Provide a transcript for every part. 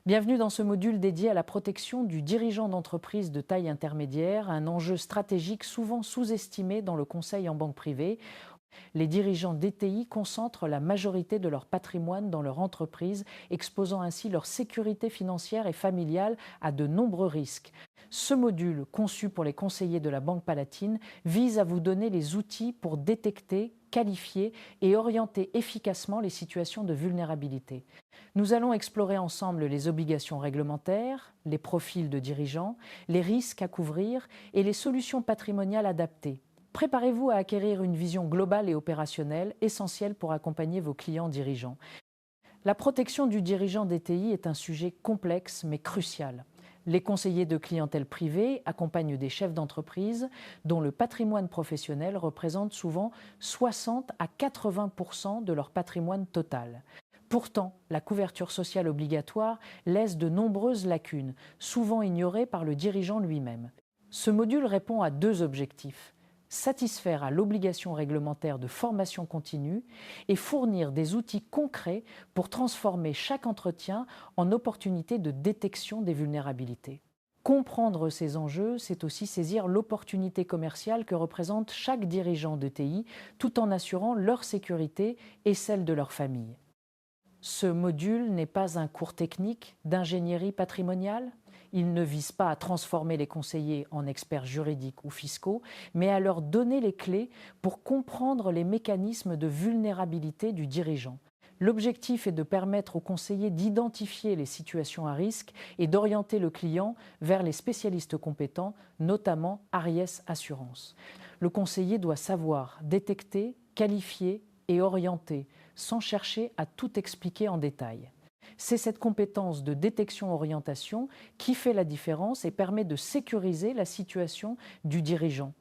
Bienvenue dans ce module dédié à la protection du dirigeant d'entreprise de taille intermédiaire, un enjeu stratégique souvent sous-estimé dans le conseil en banque privée. Les dirigeants DTI concentrent la majorité de leur patrimoine dans leur entreprise, exposant ainsi leur sécurité financière et familiale à de nombreux risques. Ce module, conçu pour les conseillers de la Banque Palatine, vise à vous donner les outils pour détecter, qualifier et orienter efficacement les situations de vulnérabilité. Nous allons explorer ensemble les obligations réglementaires, les profils de dirigeants, les risques à couvrir et les solutions patrimoniales adaptées. Préparez-vous à acquérir une vision globale et opérationnelle, essentielle pour accompagner vos clients dirigeants. La protection du dirigeant DTI est un sujet complexe mais crucial. Les conseillers de clientèle privée accompagnent des chefs d'entreprise dont le patrimoine professionnel représente souvent 60 à 80% de leur patrimoine total. Pourtant, la couverture sociale obligatoire laisse de nombreuses lacunes, souvent ignorées par le dirigeant lui-même. Ce module répond à deux objectifs: satisfaire à l'obligation réglementaire de formation continue et fournir des outils concrets pour transformer chaque entretien en opportunité de détection des vulnérabilités. Comprendre ces enjeux, c'est aussi saisir l'opportunité commerciale que représente chaque dirigeant de TI, tout en assurant leur sécurité et celle de leur famille. Ce module n'est pas un cours technique d'ingénierie patrimoniale. Il ne vise pas à transformer les conseillers en experts juridiques ou fiscaux, mais à leur donner les clés pour comprendre les mécanismes de vulnérabilité du dirigeant. L'objectif est de permettre aux conseillers d'identifier les situations à risque et d'orienter le client vers les spécialistes compétents, notamment Ariès Assurance. Le conseiller doit savoir détecter, qualifier et orienter, sans chercher à tout expliquer en détail. C'est cette compétence de détection-orientation qui fait la différence et permet de sécuriser la situation du dirigeant.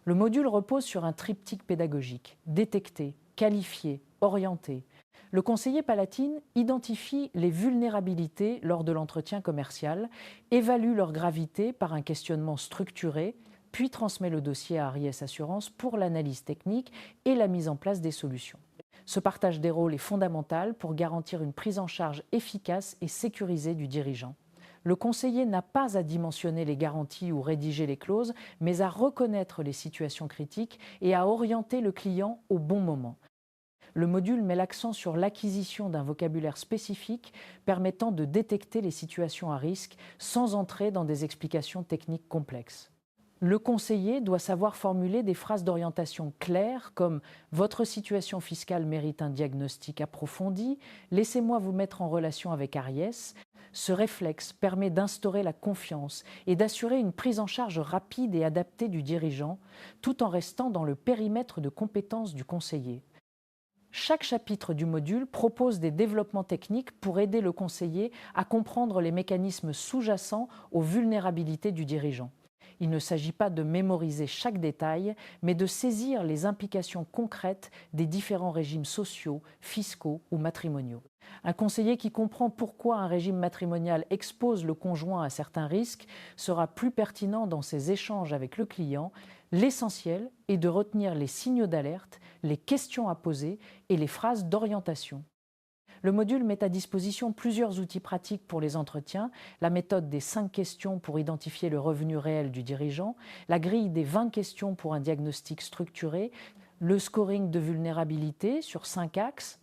Le module repose sur un triptyque pédagogique: détecter, qualifier, orienter. Le conseiller Palatine identifie les vulnérabilités lors de l'entretien commercial, évalue leur gravité par un questionnement structuré, puis transmet le dossier à Ariès Assurance pour l'analyse technique et la mise en place des solutions. Ce partage des rôles est fondamental pour garantir une prise en charge efficace et sécurisée du dirigeant. Le conseiller n'a pas à dimensionner les garanties ou rédiger les clauses, mais à reconnaître les situations critiques et à orienter le client au bon moment. Le module met l'accent sur l'acquisition d'un vocabulaire spécifique permettant de détecter les situations à risque sans entrer dans des explications techniques complexes. Le conseiller doit savoir formuler des phrases d'orientation claires comme « Votre situation fiscale mérite un diagnostic approfondi, laissez-moi vous mettre en relation avec Ariès ». Ce réflexe permet d'instaurer la confiance et d'assurer une prise en charge rapide et adaptée du dirigeant, tout en restant dans le périmètre de compétences du conseiller. Chaque chapitre du module propose des développements techniques pour aider le conseiller à comprendre les mécanismes sous-jacents aux vulnérabilités du dirigeant. Il ne s'agit pas de mémoriser chaque détail, mais de saisir les implications concrètes des différents régimes sociaux, fiscaux ou matrimoniaux. Un conseiller qui comprend pourquoi un régime matrimonial expose le conjoint à certains risques sera plus pertinent dans ses échanges avec le client. L'essentiel est de retenir les signaux d'alerte, les questions à poser et les phrases d'orientation. Le module met à disposition plusieurs outils pratiques pour les entretiens: la méthode des 5 questions pour identifier le revenu réel du dirigeant, la grille des 20 questions pour un diagnostic structuré, le scoring de vulnérabilité sur 5 axes,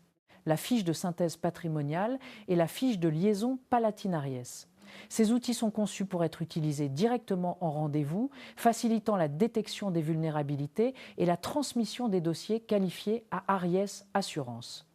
la fiche de synthèse patrimoniale et la fiche de liaison Palatine-Ariès. Ces outils sont conçus pour être utilisés directement en rendez-vous, facilitant la détection des vulnérabilités et la transmission des dossiers qualifiés à Ariès Assurance.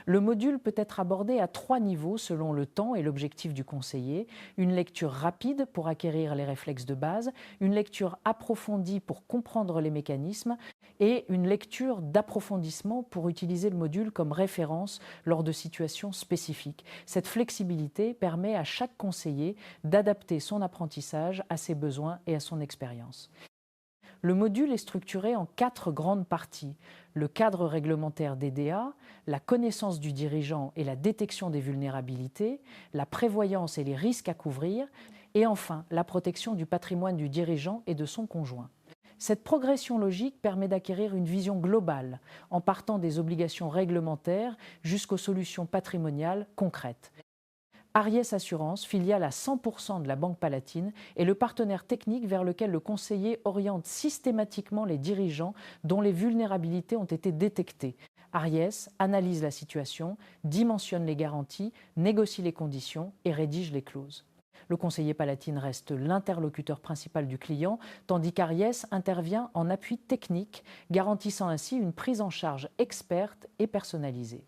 Le module peut être abordé à 3 niveaux selon le temps et l'objectif du conseiller: une lecture rapide pour acquérir les réflexes de base, une lecture approfondie pour comprendre les mécanismes et une lecture d'approfondissement pour utiliser le module comme référence lors de situations spécifiques. Cette flexibilité permet à chaque conseiller d'adapter son apprentissage à ses besoins et à son expérience. Le module est structuré en 4 grandes parties: le cadre réglementaire DDA, la connaissance du dirigeant et la détection des vulnérabilités, la prévoyance et les risques à couvrir, et enfin la protection du patrimoine du dirigeant et de son conjoint. Cette progression logique permet d'acquérir une vision globale, en partant des obligations réglementaires jusqu'aux solutions patrimoniales concrètes. Aries Assurance, filiale à 100% de la Banque Palatine, est le partenaire technique vers lequel le conseiller oriente systématiquement les dirigeants dont les vulnérabilités ont été détectées. Aries analyse la situation, dimensionne les garanties, négocie les conditions et rédige les clauses. Le conseiller Palatine reste l'interlocuteur principal du client, tandis qu'Aries intervient en appui technique, garantissant ainsi une prise en charge experte et personnalisée.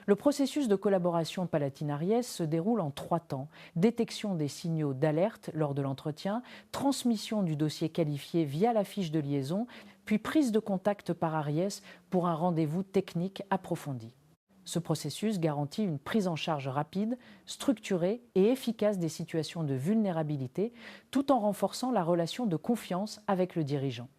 Le processus de collaboration Palatine-Aries se déroule en 3 temps. Détection des signaux d'alerte lors de l'entretien, transmission du dossier qualifié via la fiche de liaison, puis prise de contact par Aries pour un rendez-vous technique approfondi. Ce processus garantit une prise en charge rapide, structurée et efficace des situations de vulnérabilité, tout en renforçant la relation de confiance avec le dirigeant.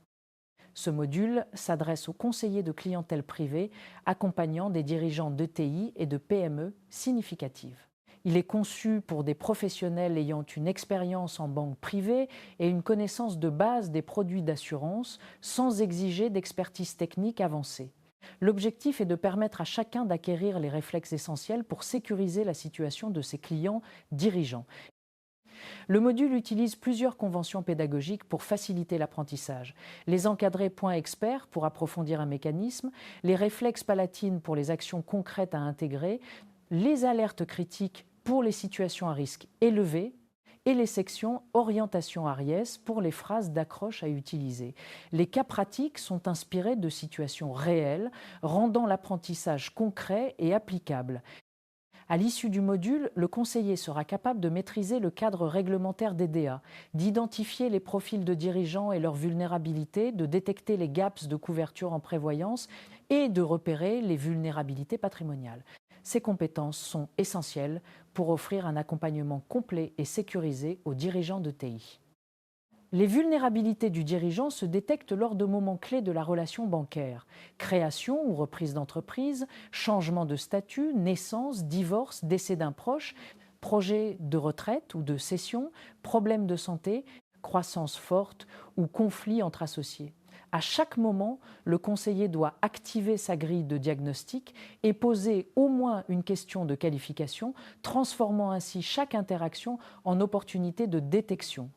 Ce module s'adresse aux conseillers de clientèle privée accompagnant des dirigeants d'ETI et de PME significatives. Il est conçu pour des professionnels ayant une expérience en banque privée et une connaissance de base des produits d'assurance sans exiger d'expertise technique avancée. L'objectif est de permettre à chacun d'acquérir les réflexes essentiels pour sécuriser la situation de ses clients dirigeants. Le module utilise plusieurs conventions pédagogiques pour faciliter l'apprentissage. Les encadrés points experts pour approfondir un mécanisme, les réflexes palatines pour les actions concrètes à intégrer, les alertes critiques pour les situations à risque élevé, et les sections orientation Aries pour les phrases d'accroche à utiliser. Les cas pratiques sont inspirés de situations réelles, rendant l'apprentissage concret et applicable. À l'issue du module, le conseiller sera capable de maîtriser le cadre réglementaire DDA, d'identifier les profils de dirigeants et leurs vulnérabilités, de détecter les gaps de couverture en prévoyance et de repérer les vulnérabilités patrimoniales. Ces compétences sont essentielles pour offrir un accompagnement complet et sécurisé aux dirigeants de TI. Les vulnérabilités du dirigeant se détectent lors de moments clés de la relation bancaire. Création ou reprise d'entreprise, changement de statut, naissance, divorce, décès d'un proche, projet de retraite ou de cession, problème de santé, croissance forte ou conflit entre associés. À chaque moment, le conseiller doit activer sa grille de diagnostic et poser au moins une question de qualification, transformant ainsi chaque interaction en opportunité de détection.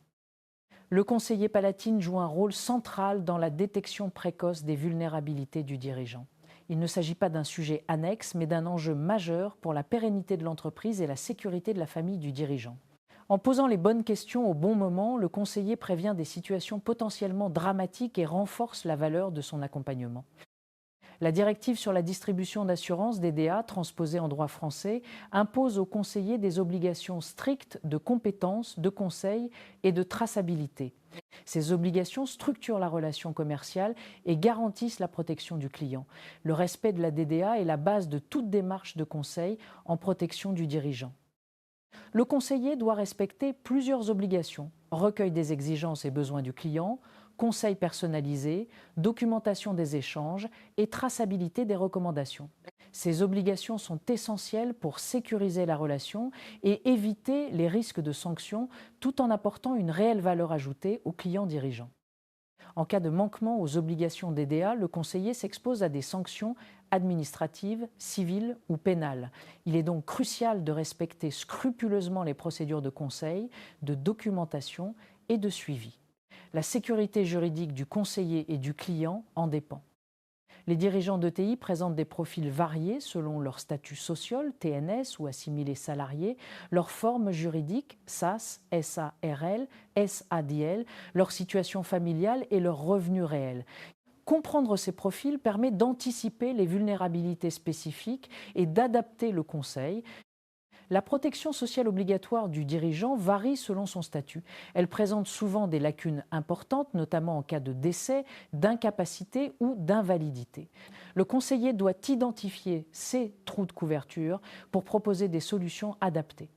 Le conseiller Palatine joue un rôle central dans la détection précoce des vulnérabilités du dirigeant. Il ne s'agit pas d'un sujet annexe, mais d'un enjeu majeur pour la pérennité de l'entreprise et la sécurité de la famille du dirigeant. En posant les bonnes questions au bon moment, le conseiller prévient des situations potentiellement dramatiques et renforce la valeur de son accompagnement. La directive sur la distribution d'assurance DDA, transposée en droit français, impose aux conseillers des obligations strictes de compétence, de conseil et de traçabilité. Ces obligations structurent la relation commerciale et garantissent la protection du client. Le respect de la DDA est la base de toute démarche de conseil en protection du dirigeant. Le conseiller doit respecter plusieurs obligations: recueil des exigences et besoins du client, conseil personnalisé, documentation des échanges et traçabilité des recommandations. Ces obligations sont essentielles pour sécuriser la relation et éviter les risques de sanctions tout en apportant une réelle valeur ajoutée aux clients dirigeants. En cas de manquement aux obligations DDA, le conseiller s'expose à des sanctions administratives, civiles ou pénales. Il est donc crucial de respecter scrupuleusement les procédures de conseil, de documentation et de suivi. La sécurité juridique du conseiller et du client en dépend. Les dirigeants d'ETI présentent des profils variés selon leur statut social, TNS ou assimilé salarié, leur forme juridique, SAS, SARL, SADL, leur situation familiale et leurs revenus réels. Comprendre ces profils permet d'anticiper les vulnérabilités spécifiques et d'adapter le conseil. La protection sociale obligatoire du dirigeant varie selon son statut. Elle présente souvent des lacunes importantes, notamment en cas de décès, d'incapacité ou d'invalidité. Le conseiller doit identifier ces trous de couverture pour proposer des solutions adaptées.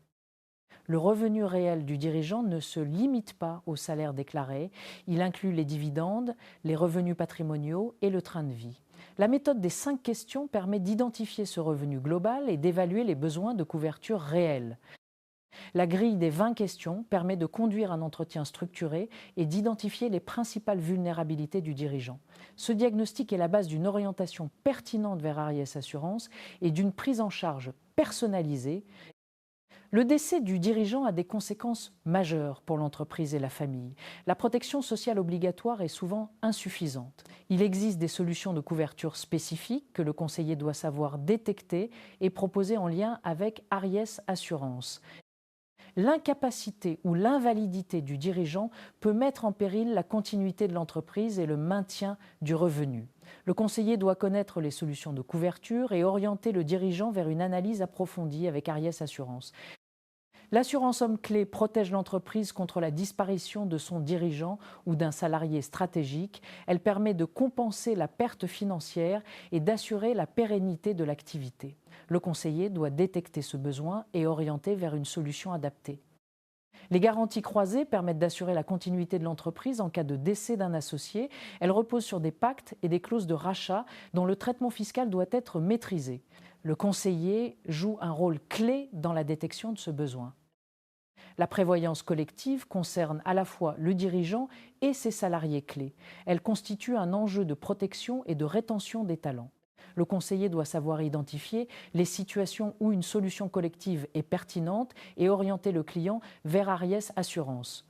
Le revenu réel du dirigeant ne se limite pas au salaire déclaré, il inclut les dividendes, les revenus patrimoniaux et le train de vie. La méthode des 5 questions permet d'identifier ce revenu global et d'évaluer les besoins de couverture réels. La grille des 20 questions permet de conduire un entretien structuré et d'identifier les principales vulnérabilités du dirigeant. Ce diagnostic est la base d'une orientation pertinente vers Aries Assurance et d'une prise en charge personnalisée. Le décès du dirigeant a des conséquences majeures pour l'entreprise et la famille. La protection sociale obligatoire est souvent insuffisante. Il existe des solutions de couverture spécifiques que le conseiller doit savoir détecter et proposer en lien avec Ariès Assurance. L'incapacité ou l'invalidité du dirigeant peut mettre en péril la continuité de l'entreprise et le maintien du revenu. Le conseiller doit connaître les solutions de couverture et orienter le dirigeant vers une analyse approfondie avec Ariès Assurance. L'assurance homme-clé protège l'entreprise contre la disparition de son dirigeant ou d'un salarié stratégique. Elle permet de compenser la perte financière et d'assurer la pérennité de l'activité. Le conseiller doit détecter ce besoin et orienter vers une solution adaptée. Les garanties croisées permettent d'assurer la continuité de l'entreprise en cas de décès d'un associé. Elles reposent sur des pactes et des clauses de rachat dont le traitement fiscal doit être maîtrisé. Le conseiller joue un rôle clé dans la détection de ce besoin. La prévoyance collective concerne à la fois le dirigeant et ses salariés clés. Elle constitue un enjeu de protection et de rétention des talents. Le conseiller doit savoir identifier les situations où une solution collective est pertinente et orienter le client vers Ariès Assurance.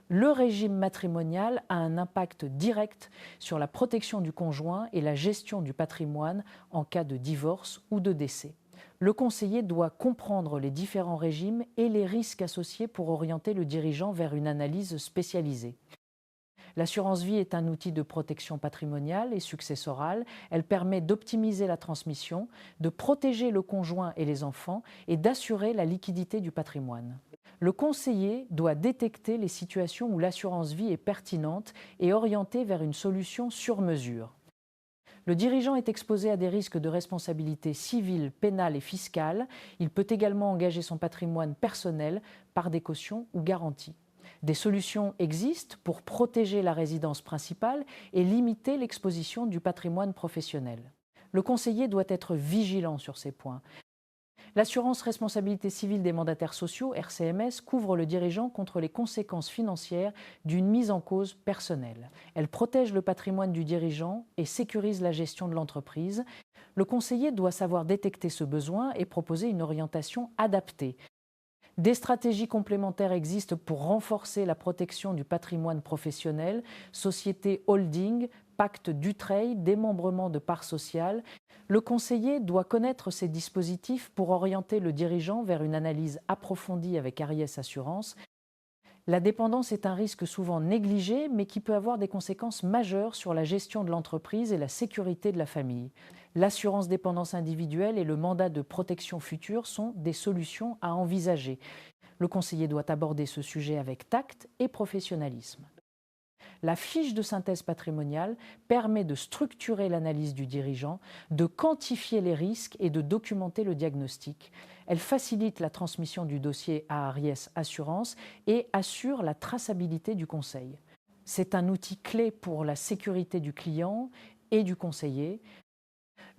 Le régime matrimonial a un impact direct sur la protection du conjoint et la gestion du patrimoine en cas de divorce ou de décès. Le conseiller doit comprendre les différents régimes et les risques associés pour orienter le dirigeant vers une analyse spécialisée. L'assurance vie est un outil de protection patrimoniale et successorale. Elle permet d'optimiser la transmission, de protéger le conjoint et les enfants et d'assurer la liquidité du patrimoine. Le conseiller doit détecter les situations où l'assurance vie est pertinente et orienter vers une solution sur mesure. Le dirigeant est exposé à des risques de responsabilité civile, pénale et fiscale. Il peut également engager son patrimoine personnel par des cautions ou garanties. Des solutions existent pour protéger la résidence principale et limiter l'exposition du patrimoine professionnel. Le conseiller doit être vigilant sur ces points. L'assurance responsabilité civile des mandataires sociaux, RCMS, couvre le dirigeant contre les conséquences financières d'une mise en cause personnelle. Elle protège le patrimoine du dirigeant et sécurise la gestion de l'entreprise. Le conseiller doit savoir détecter ce besoin et proposer une orientation adaptée. Des stratégies complémentaires existent pour renforcer la protection du patrimoine professionnel, société holding, pacte d'Utreil, démembrement de parts sociales. Le conseiller doit connaître ces dispositifs pour orienter le dirigeant vers une analyse approfondie avec Ariès Assurance. La dépendance est un risque souvent négligé, mais qui peut avoir des conséquences majeures sur la gestion de l'entreprise et la sécurité de la famille. L'assurance dépendance individuelle et le mandat de protection future sont des solutions à envisager. Le conseiller doit aborder ce sujet avec tact et professionnalisme. La fiche de synthèse patrimoniale permet de structurer l'analyse du dirigeant, de quantifier les risques et de documenter le diagnostic. Elle facilite la transmission du dossier à Ariès Assurance et assure la traçabilité du conseil. C'est un outil clé pour la sécurité du client et du conseiller.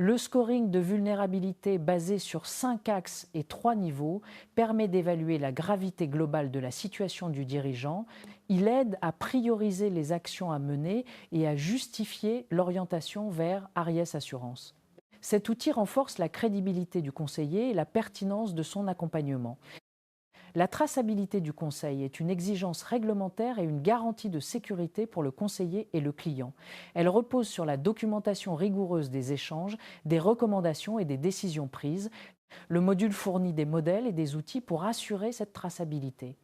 Le scoring de vulnérabilité basé sur 5 axes et 3 niveaux permet d'évaluer la gravité globale de la situation du dirigeant. Il aide à prioriser les actions à mener et à justifier l'orientation vers Ariès Assurance. Cet outil renforce la crédibilité du conseiller et la pertinence de son accompagnement. La traçabilité du conseil est une exigence réglementaire et une garantie de sécurité pour le conseiller et le client. Elle repose sur la documentation rigoureuse des échanges, des recommandations et des décisions prises. Le module fournit des modèles et des outils pour assurer cette traçabilité.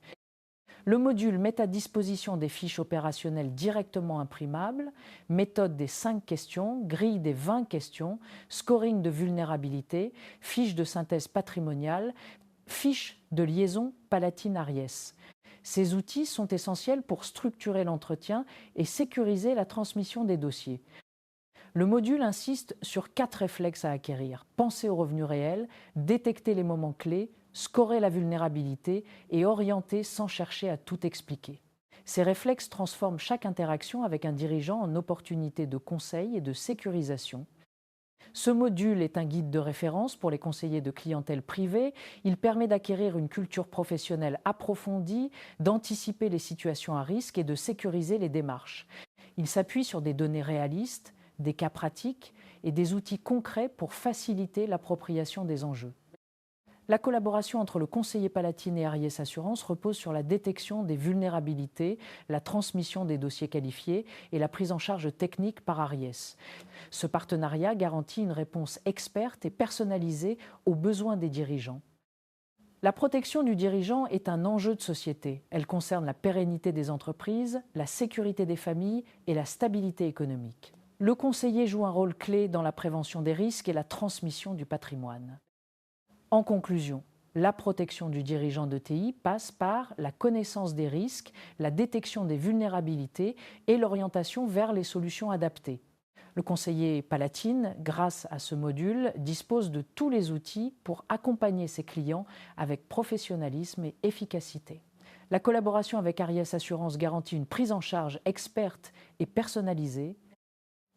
Le module met à disposition des fiches opérationnelles directement imprimables, méthode des 5 questions, grille des 20 questions, scoring de vulnérabilité, fiche de synthèse patrimoniale, fiche de liaison Palatine-Ariès. Ces outils sont essentiels pour structurer l'entretien et sécuriser la transmission des dossiers. Le module insiste sur 4 réflexes à acquérir: penser au revenu réel, détecter les moments clés, scorer la vulnérabilité et orienter sans chercher à tout expliquer. Ces réflexes transforment chaque interaction avec un dirigeant en opportunité de conseil et de sécurisation. Ce module est un guide de référence pour les conseillers de clientèle privée. Il permet d'acquérir une culture professionnelle approfondie, d'anticiper les situations à risque et de sécuriser les démarches. Il s'appuie sur des données réalistes, des cas pratiques et des outils concrets pour faciliter l'appropriation des enjeux. La collaboration entre le conseiller Palatine et Ariès Assurance repose sur la détection des vulnérabilités, la transmission des dossiers qualifiés et la prise en charge technique par Ariès. Ce partenariat garantit une réponse experte et personnalisée aux besoins des dirigeants. La protection du dirigeant est un enjeu de société. Elle concerne la pérennité des entreprises, la sécurité des familles et la stabilité économique. Le conseiller joue un rôle clé dans la prévention des risques et la transmission du patrimoine. En conclusion, la protection du dirigeant d'ETI passe par la connaissance des risques, la détection des vulnérabilités et l'orientation vers les solutions adaptées. Le conseiller Palatine, grâce à ce module, dispose de tous les outils pour accompagner ses clients avec professionnalisme et efficacité. La collaboration avec Ariès Assurance garantit une prise en charge experte et personnalisée.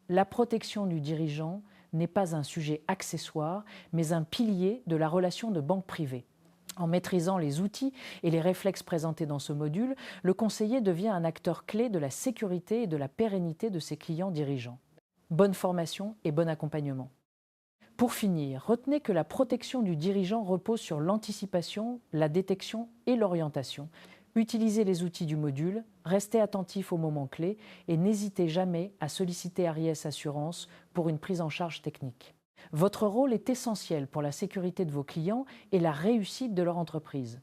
La protection du dirigeant n'est pas un sujet accessoire, mais un pilier de la relation de banque privée. En maîtrisant les outils et les réflexes présentés dans ce module, le conseiller devient un acteur clé de la sécurité et de la pérennité de ses clients dirigeants. Bonne formation et bon accompagnement. Pour finir, retenez que la protection du dirigeant repose sur l'anticipation, la détection et l'orientation. Utilisez les outils du module, restez attentif aux moments clés et n'hésitez jamais à solliciter Ariès Assurance pour une prise en charge technique. Votre rôle est essentiel pour la sécurité de vos clients et la réussite de leur entreprise.